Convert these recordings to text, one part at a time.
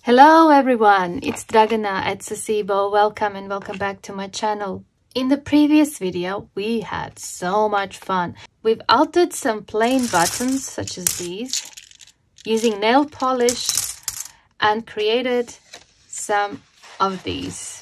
Hello everyone, it's Dragana at Saacibo. Welcome and welcome back to my channel. In the previous video, we had so much fun. We've altered some plain buttons such as these using nail polish and created some of these.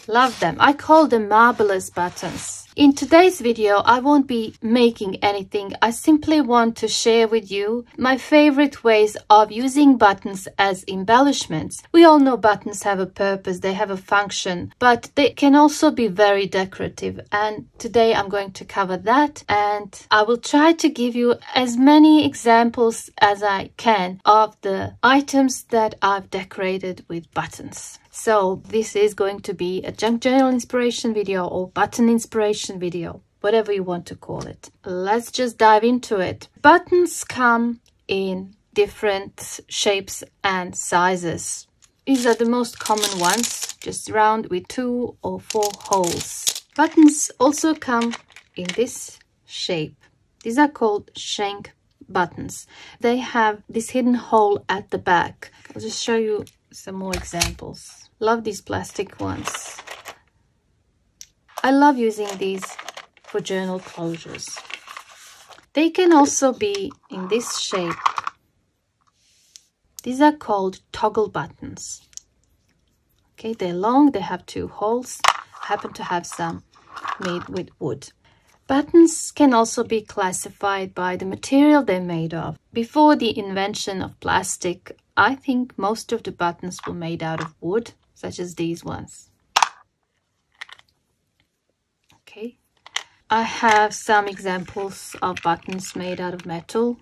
Love them. I call them marvelous buttons. In today's video, I won't be making anything. I simply want to share with you my favorite ways of using buttons as embellishments. We all know buttons have a purpose, they have a function, but they can also be very decorative. And today I'm going to cover that, and I will try to give you as many examples as I can of the items that I've decorated with buttons. So this is going to be a junk journal inspiration video or button inspiration video, whatever you want to call it. Let's just dive into it. Buttons come in different shapes and sizes. These are the most common ones, just round with 2 or 4 holes. Buttons also come in this shape. These are called shank buttons. They have this hidden hole at the back. I'll just show you some more examples. Love these plastic ones. I love using these for journal closures. They can also be in this shape. These are called toggle buttons. Okay, they're long, they have 2 holes. I happen to have some made with wood. Buttons can also be classified by the material they're made of. Before the invention of plastic, I think most of the buttons were made out of wood, such as these ones. Okay, I have some examples of buttons made out of metal.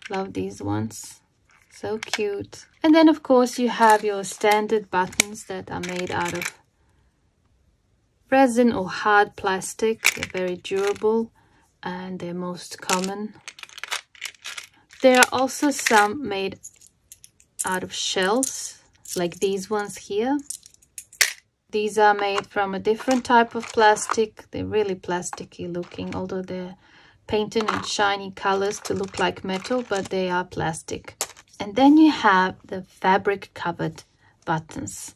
Love these ones, so cute. And then of course you have your standard buttons that are made out of resin or hard plastic. They're very durable and they're most common. There are also some made out of shells, like these ones here. These are made from a different type of plastic. They're really plasticky looking, although they're painted in shiny colors to look like metal, but they are plastic. And then you have the fabric covered buttons.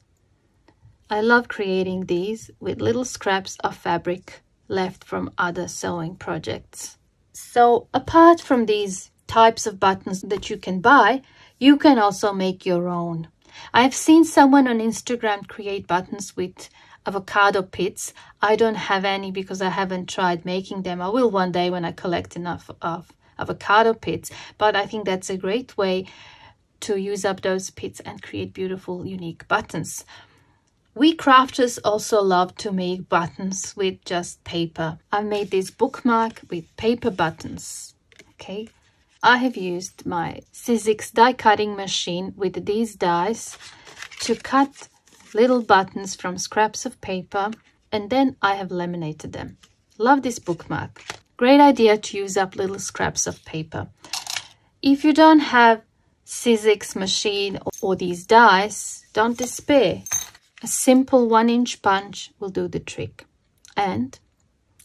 I love creating these with little scraps of fabric left from other sewing projects. So apart from these types of buttons that you can buy, you can also make your own. I've seen someone on Instagram create buttons with avocado pits. I don't have any because I haven't tried making them. I will one day when I collect enough of avocado pits. But I think that's a great way to use up those pits and create beautiful, unique buttons. We crafters also love to make buttons with just paper. I made this bookmark with paper buttons. Okay. I have used my Sizzix die cutting machine with these dies to cut little buttons from scraps of paper, and then I have laminated them. Love this bookmark. Great idea to use up little scraps of paper. If you don't have Sizzix machine or these dies, don't despair. A simple 1-inch punch will do the trick. And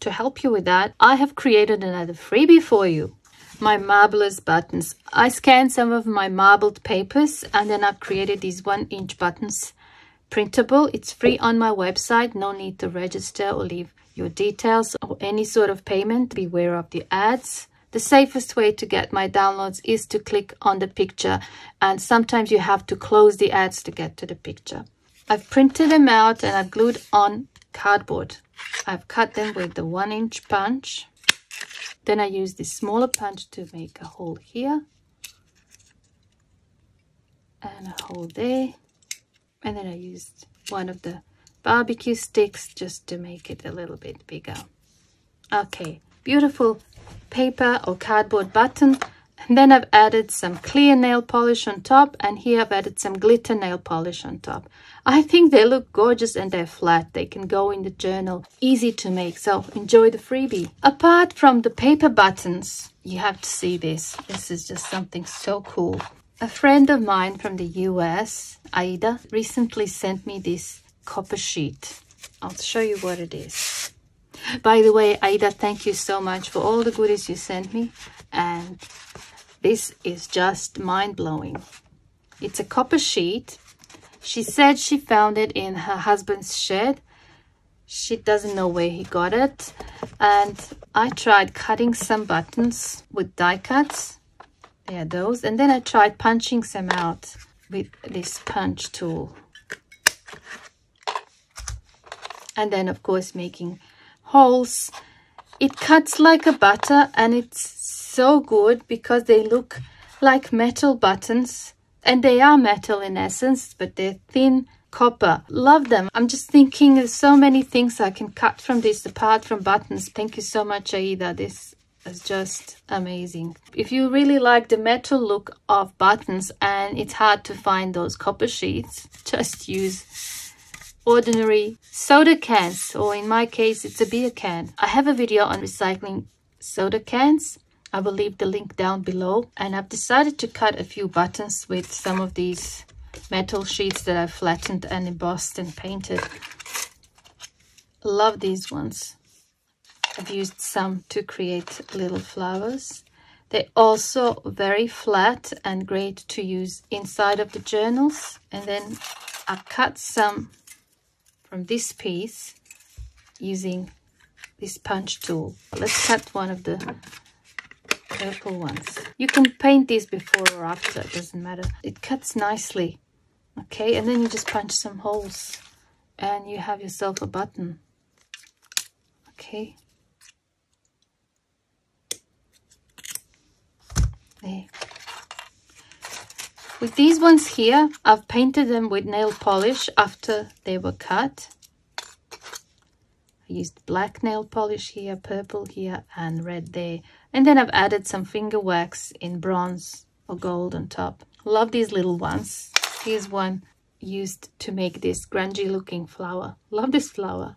to help you with that, I have created another freebie for you. My marvelous buttons. I scanned some of my marbled papers and then I've created these 1-inch buttons, printable. It's free on my website. No need to register or leave your details or any sort of payment. Beware of the ads. The safest way to get my downloads is to click on the picture, and sometimes you have to close the ads to get to the picture. I've printed them out and I've glued on cardboard. I've cut them with the 1-inch punch. Then I use this smaller punch to make a hole here and a hole there. And then I used one of the barbecue sticks just to make it a little bit bigger. Okay, beautiful paper or cardboard button. And then I've added some clear nail polish on top, and here I've added some glitter nail polish on top. I think they look gorgeous and they're flat. They can go in the journal. Easy to make, so enjoy the freebie. Apart from the paper buttons, you have to see this. This is just something so cool. A friend of mine from the US, Aida, recently sent me this copper sheet. I'll show you what it is. By the way, Aida, thank you so much for all the goodies you sent me. And this is just mind-blowing. It's a copper sheet. She said she found it in her husband's shed. She doesn't know where he got it. And I tried cutting some buttons with die cuts. There are those. And then I tried punching some out with this punch tool. And then, of course, making holes. It cuts like a butter, and it's so good because they look like metal buttons. And they are metal in essence, but they're thin copper. Love them. I'm just thinking there's so many things I can cut from this apart from buttons. Thank you so much, Aida. This is just amazing. If you really like the metal look of buttons and it's hard to find those copper sheets, just use ordinary soda cans, or in my case it's a beer can. I have a video on recycling soda cans. I will leave the link down below, and I've decided to cut a few buttons with some of these metal sheets that I've flattened and embossed and painted. Love these ones. I've used some to create little flowers. They're also very flat and great to use inside of the journals. And then I've cut some from this piece using this punch tool. Let's cut one of the purple ones. You can paint these before or after, it doesn't matter. It cuts nicely. Okay, and then you just punch some holes and you have yourself a button. Okay. There. With these ones here, I've painted them with nail polish after they were cut. I used black nail polish here, purple here, and red there. And then I've added some finger wax in bronze or gold on top. Love these little ones. Here's one used to make this grungy looking flower. Love this flower.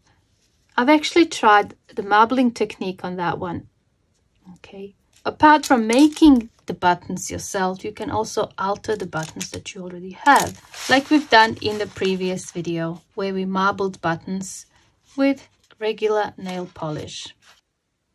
I've actually tried the marbling technique on that one. Okay. Apart from making the buttons yourself, you can also alter the buttons that you already have, like we've done in the previous video where we marbled buttons with regular nail polish.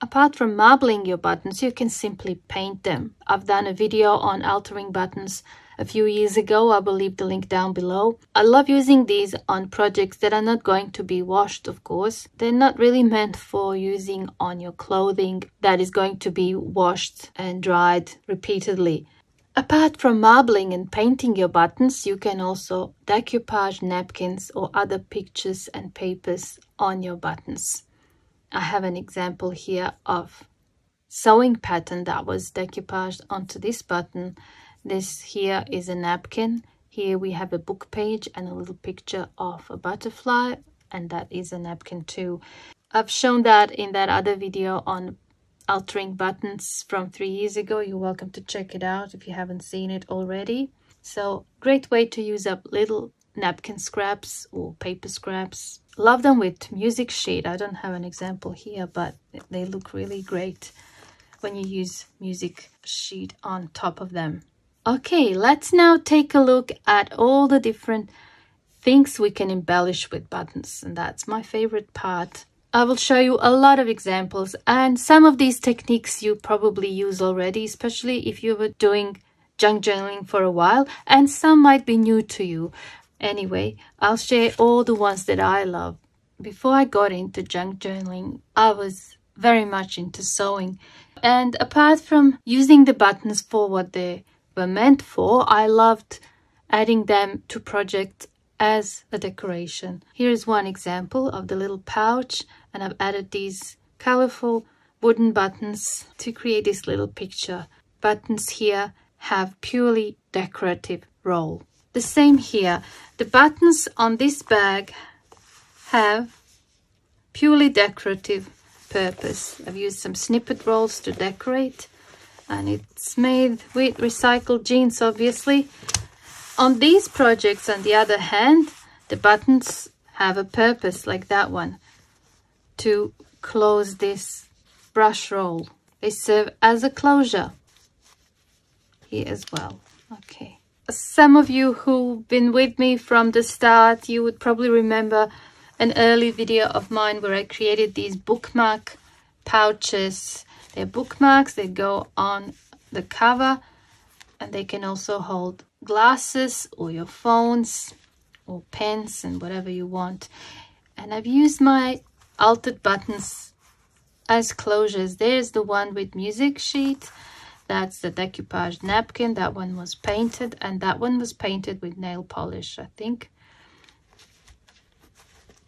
Apart from marbling your buttons, you can simply paint them. I've done a video on altering buttons a few years ago. I will leave the link down below. I love using these on projects that are not going to be washed, of course. They're not really meant for using on your clothing that is going to be washed and dried repeatedly. Apart from marbling and painting your buttons, you can also decoupage napkins or other pictures and papers on your buttons. I have an example here of sewing pattern that was decoupaged onto this button. This here is a napkin. Here we have a book page and a little picture of a butterfly, and that is a napkin too. I've shown that in that other video on altering buttons from 3 years ago. You're welcome to check it out if you haven't seen it already. So great way to use up little napkin scraps or paper scraps. Love them with music sheet. I don't have an example here, but they look really great when you use music sheet on top of them. Okay, let's now take a look at all the different things we can embellish with buttons, and that's my favorite part. I will show you a lot of examples, and some of these techniques you probably use already, especially if you were doing junk journaling for a while, and some might be new to you. Anyway, I'll share all the ones that I love. Before I got into junk journaling, I was very much into sewing. And apart from using the buttons for what they were meant for, I loved adding them to projects as a decoration. Here is one example of the little pouch, and I've added these colorful wooden buttons to create this little picture. Buttons here have purely decorative role. The same here. The buttons on this bag have purely decorative purpose. I've used some snippet rolls to decorate, and it's made with recycled jeans, obviously. On these projects, on the other hand, the buttons have a purpose, like that one, to close this brush roll. They serve as a closure here as well. Okay. Some of you who've been with me from the start, you would probably remember an early video of mine where I created these bookmark pouches. They're bookmarks, they go on the cover, and they can also hold glasses or your phones or pens and whatever you want. And I've used my altered buttons as closures. There's the one with music sheet. That's the decoupage napkin. That one was painted, and that one was painted with nail polish, I think.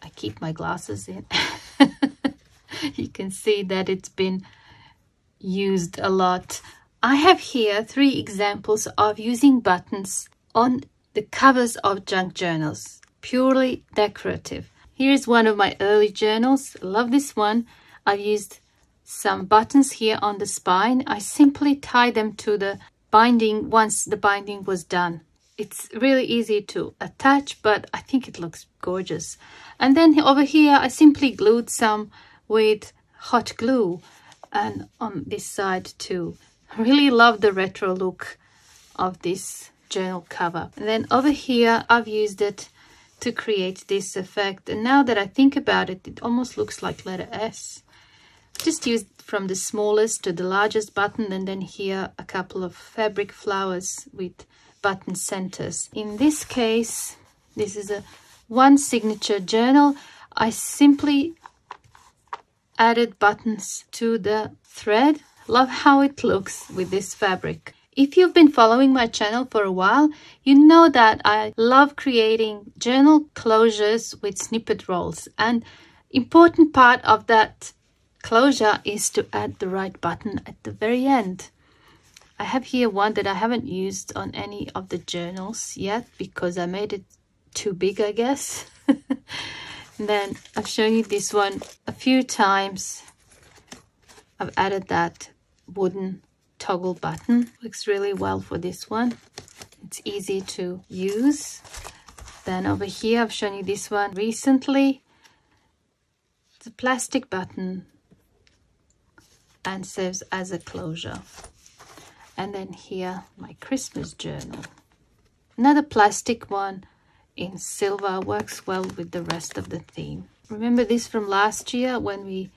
I keep my glasses in. You can see that it's been used a lot. I have here 3 examples of using buttons on the covers of junk journals, purely decorative. Here's one of my early journals. I love this one. I've used some buttons here on the spine. I simply tie them to the binding once the binding was done. It's really easy to attach, but I think it looks gorgeous. And then over here, I simply glued some with hot glue, and on this side too. I really love the retro look of this journal cover. And then over here, I've used it to create this effect. And now that I think about it, it almost looks like letter S. Just used from the smallest to the largest button, and then here a couple of fabric flowers with button centers. In this case, this is a one signature journal. I simply added buttons to the thread. Love how it looks with this fabric. If you've been following my channel for a while, you know that I love creating journal closures with snippet rolls, and important part of that closure is to add the right button at the very end. I have here one that I haven't used on any of the journals yet because I made it too big, I guess. And then I've shown you this one a few times. I've added that wooden toggle button. Works really well for this one. It's easy to use. Then over here, I've shown you this one recently. It's a plastic button and serves as a closure. And then here, my Christmas journal. Another plastic one in silver, works well with the rest of the theme. Remember this from last year when we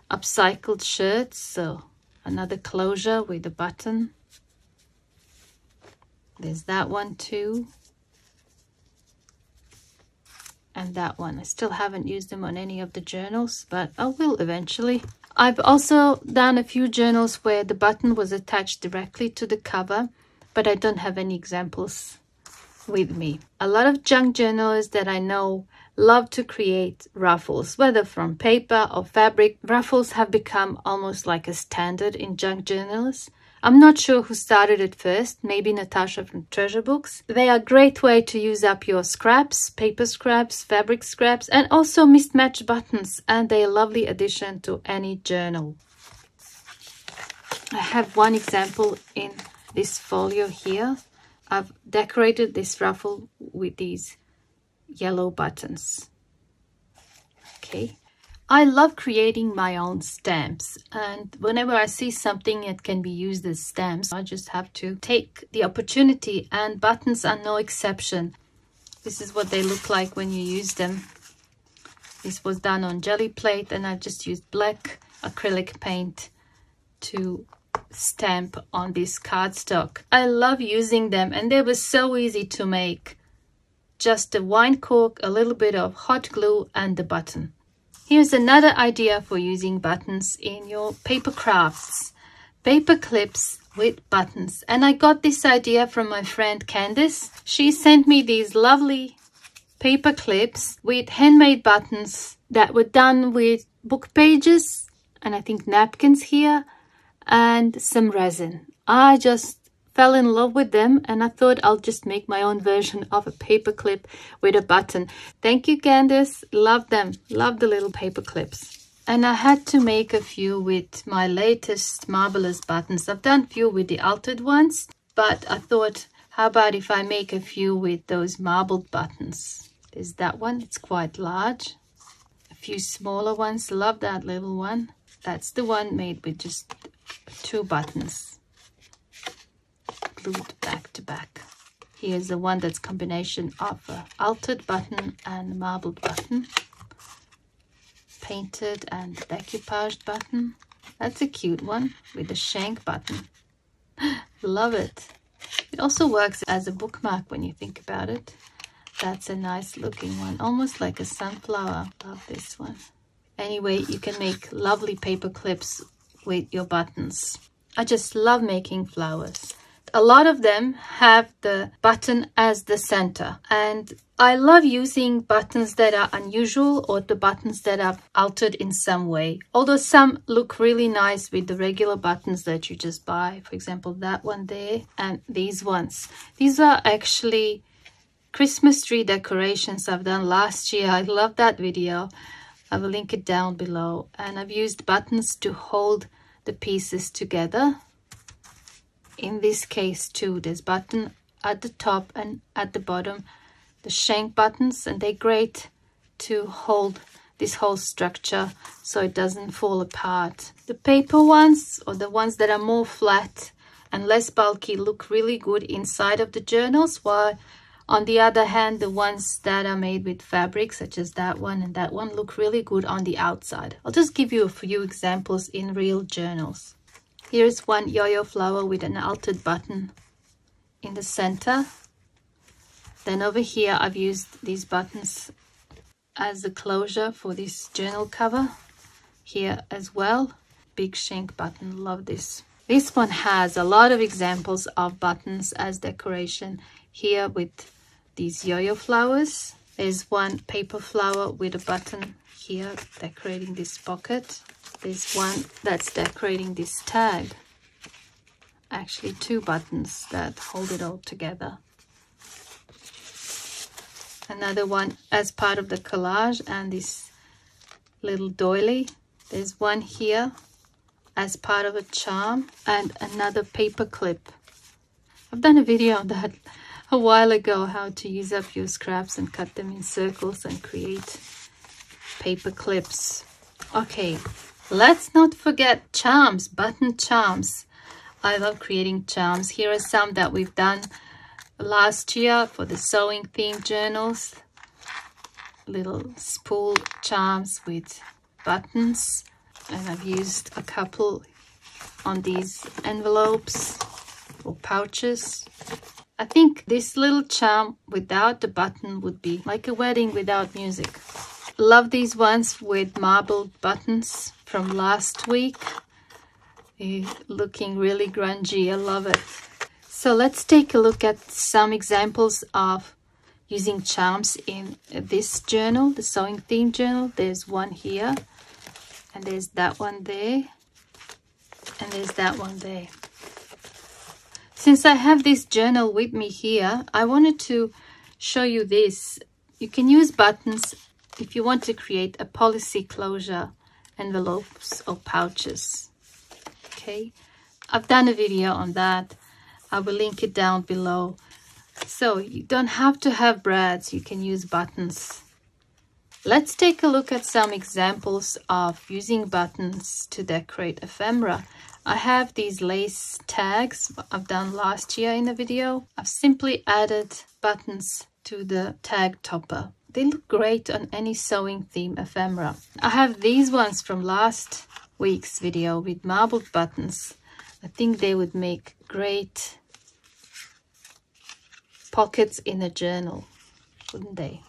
upcycled shirts? So another closure with a button. There's that one too. And that one. I still haven't used them on any of the journals, but I will eventually. I've also done a few journals where the button was attached directly to the cover, but I don't have any examples with me. A lot of junk journalists that I know love to create ruffles, whether from paper or fabric. Ruffles have become almost like a standard in junk journals. I'm not sure who started it first, maybe Natasha from Treasure Books. They are a great way to use up your scraps, paper scraps, fabric scraps, and also mismatched buttons, and they're a lovely addition to any journal. I have one example in this folio here. I've decorated this ruffle with these yellow buttons. Okay. I love creating my own stamps, and whenever I see something that can be used as stamps, I just have to take the opportunity, and buttons are no exception. This is what they look like when you use them. This was done on jelly plate, and I just used black acrylic paint to stamp on this cardstock. I love using them, and they were so easy to make. Just a wine cork, a little bit of hot glue, and the button. Here's another idea for using buttons in your paper crafts. Paper clips with buttons. And I got this idea from my friend Candice. She sent me these lovely paper clips with handmade buttons that were done with book pages and I think napkins here and some resin. I just fell in love with them, and I thought I'll just make my own version of a paper clip with a button. Thank you, Candice. Love them. Love the little paper clips. And I had to make a few with my latest Marvelous buttons. I've done a few with the altered ones, but I thought, how about if I make a few with those marbled buttons? There's that one. It's quite large. A few smaller ones. Love that little one. That's the one made with just 2 buttons. Glued back to back. Here's the one that's combination of a altered button and marbled button, painted and decoupaged button. That's a cute one with a shank button. Love it. It also works as a bookmark when you think about it. That's a nice looking one, almost like a sunflower. Love this one. Anyway, you can make lovely paper clips with your buttons. I just love making flowers. A lot of them have the button as the center, and I love using buttons that are unusual or the buttons that are altered in some way. Although some look really nice with the regular buttons that you just buy. For example, that one there and these ones. These are actually Christmas tree decorations I've done last year. I love that video. I will link it down below. And I've used buttons to hold the pieces together. In this case too, there's button at the top and at the bottom, the shank buttons, and they're great to hold this whole structure so it doesn't fall apart. The paper ones, or the ones that are more flat and less bulky, look really good inside of the journals, while on the other hand, the ones that are made with fabric, such as that one and that one, look really good on the outside. I'll just give you a few examples in real journals. Here's one yo-yo flower with an altered button in the center. Then over here, I've used these buttons as the closure for this journal cover. Here as well, big shank button, love this. This one has a lot of examples of buttons as decoration. Here with these yo-yo flowers. There's one paper flower with a button here decorating this pocket. There's one that's decorating this tag. Actually, two buttons that hold it all together. Another one as part of the collage and this little doily. There's one here as part of a charm and another paper clip. I've done a video on that a while ago, how to use up your scraps and cut them in circles and create paper clips. Okay. Let's not forget charms, button charms. I love creating charms. Here are some that we've done last year for the sewing theme journals. Little spool charms with buttons. And I've used a couple on these envelopes or pouches. I think this little charm without the button would be like a wedding without music. Love these ones with marbled buttons from last week. Looking really grungy. I love it. So let's take a look at some examples of using charms in this journal, the sewing theme journal. There's one here, and there's that one there, and there's that one there. Since I have this journal with me here, I wanted to show you this. You can use buttons if you want to create a policy closure envelopes or pouches. Okay, I've done a video on that. I will link it down below. So you don't have to have brads, you can use buttons. Let's take a look at some examples of using buttons to decorate ephemera. I have these lace tags I've done last year in a video. I've simply added buttons to the tag topper. They look great on any sewing theme ephemera. I have these ones from last week's video with marbled buttons. I think they would make great pockets in a journal, wouldn't they?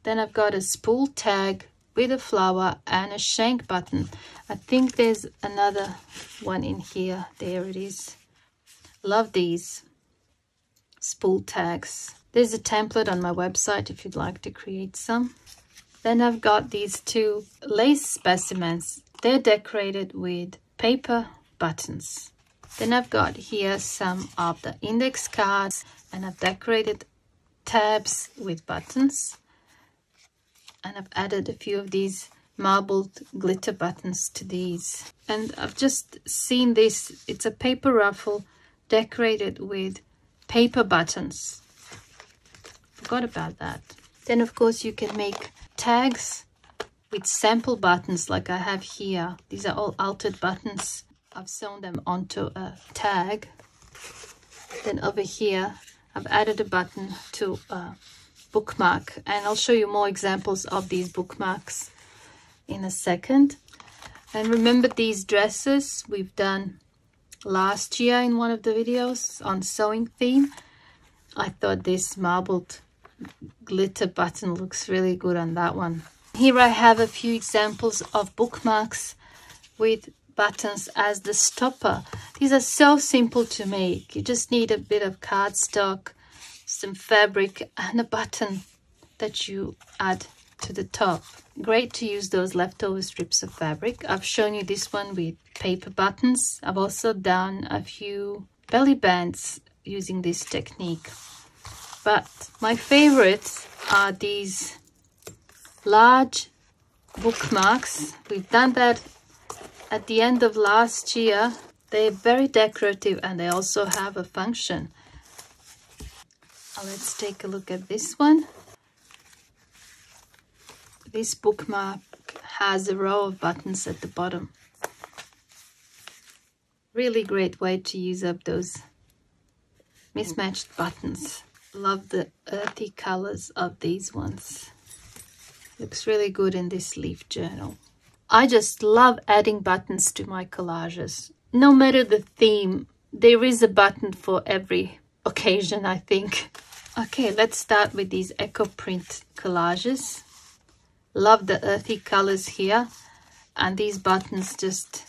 Then I've got a spool tag with a flower and a shank button. I think there's another one in here. There it is. Love these spool tags. There's a template on my website if you'd like to create some. Then I've got these two lace specimens. They're decorated with paper buttons. Then I've got here some of the index cards, and I've decorated tabs with buttons. And I've added a few of these marbled glitter buttons to these. And I've just seen this. It's a paper ruffle decorated with paper buttons. Forgot about that. Then of course you can make tags with sample buttons like I have here. These are all altered buttons. I've sewn them onto a tag. Then over here I've added a button to a bookmark, and I'll show you more examples of these bookmarks in a second. And remember these dresses, we've done last year in one of the videos on sewing theme. I thought this marbled glitter button looks really good on that one. Here I have a few examples of bookmarks with buttons as the stopper. These are so simple to make. You just need a bit of cardstock, some fabric, and a button that you add to the top. Great to use those leftover strips of fabric. I've shown you this one with paper buttons. I've also done a few belly bands using this technique. But my favorites are these large bookmarks. We've done that at the end of last year. They're very decorative and they also have a function. Now let's take a look at this one. This bookmark has a row of buttons at the bottom. Really great way to use up those mismatched buttons. Love the earthy colors of these ones. Looks really good in this leaf journal. I just love adding buttons to my collages. No matter the theme, there is a button for every occasion, I think. Okay, let's start with these eco print collages. Love the earthy colors here, and these buttons just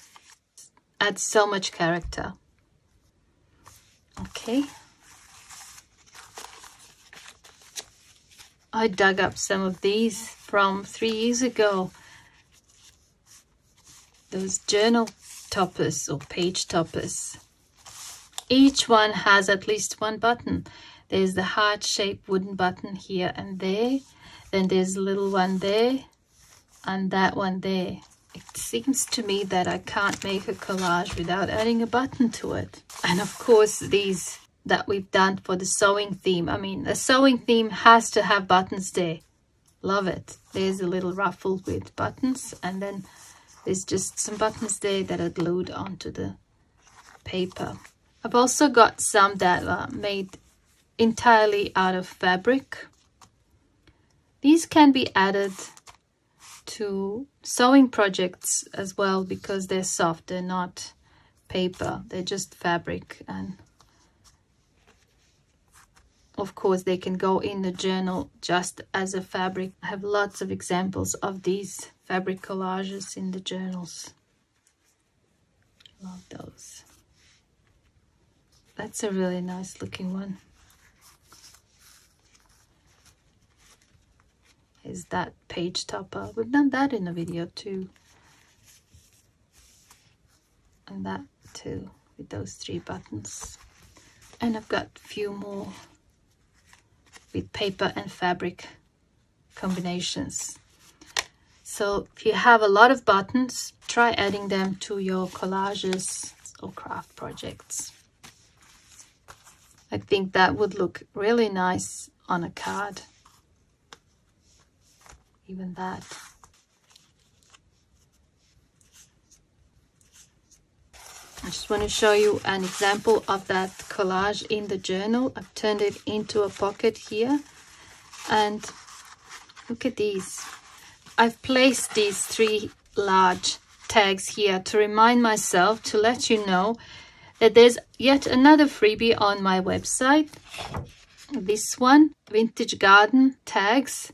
add so much character. Okay. I dug up some of these from 3 years ago. Those journal toppers or page toppers. Each one has at least one button. There's the heart-shaped wooden button here and there. Then there's a little one there and that one there. It seems to me that I can't make a collage without adding a button to it. And of course, these that we've done for the sewing theme. I mean, the sewing theme has to have buttons there. Love it. There's a little ruffle with buttons, and then there's just some buttons there that are glued onto the paper. I've also got some that are made entirely out of fabric. These can be added to sewing projects as well because they're soft. They're not paper. They're just fabric. And of course, they can go in the journal just as a fabric. I have lots of examples of these fabric collages in the journals. Love those. That's a really nice looking one. Is that page topper. We've done that in a video too. And that too, with those 3 buttons. And I've got a few more with paper and fabric combinations. So if you have a lot of buttons, try adding them to your collages or craft projects. I think that would look really nice on a card. Even that. I just want to show you an example of that collage in the journal. I've turned it into a pocket here, and look at these. I've placed these 3 large tags here to remind myself, to let you know that there's yet another freebie on my website. This one, Vintage Garden tags.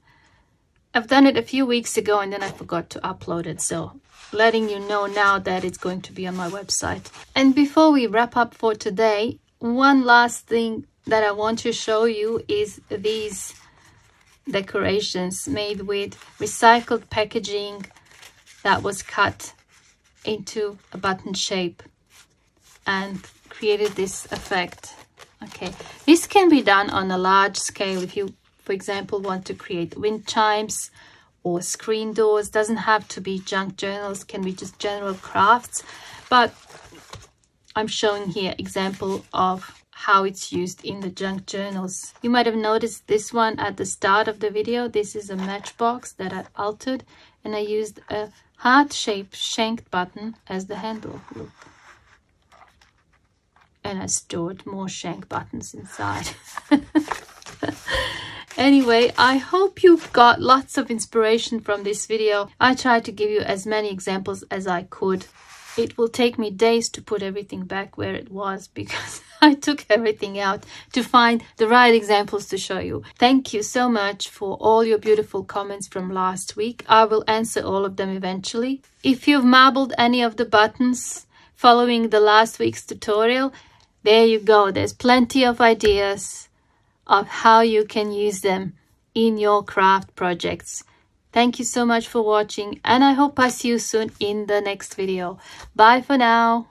I've done it a few weeks ago and then I forgot to upload it, so letting you know now that it's going to be on my website. And before we wrap up for today, one last thing that I want to show you is these decorations made with recycled packaging that was cut into a button shape and created this effect. Okay, this can be done on a large scale if you, for example, want to create wind chimes or screen doors. Doesn't have to be junk journals, can be just general crafts. But I'm showing here example of how it's used in the junk journals. You might have noticed this one at the start of the video. This is a matchbox that I altered, and I used a heart-shaped shanked button as the handle. Look. And I stored more shank buttons inside. Anyway, I hope you got lots of inspiration from this video. I tried to give you as many examples as I could it will take me days to put everything back where it was because I took everything out to find the right examples to show you. Thank you so much for all your beautiful comments from last week. I will answer all of them eventually. If you've marbled any of the buttons following the last week's tutorial, there you go. There's plenty of ideas of how you can use them in your craft projects. Thank you so much for watching, and I hope I see you soon in the next video. Bye for now.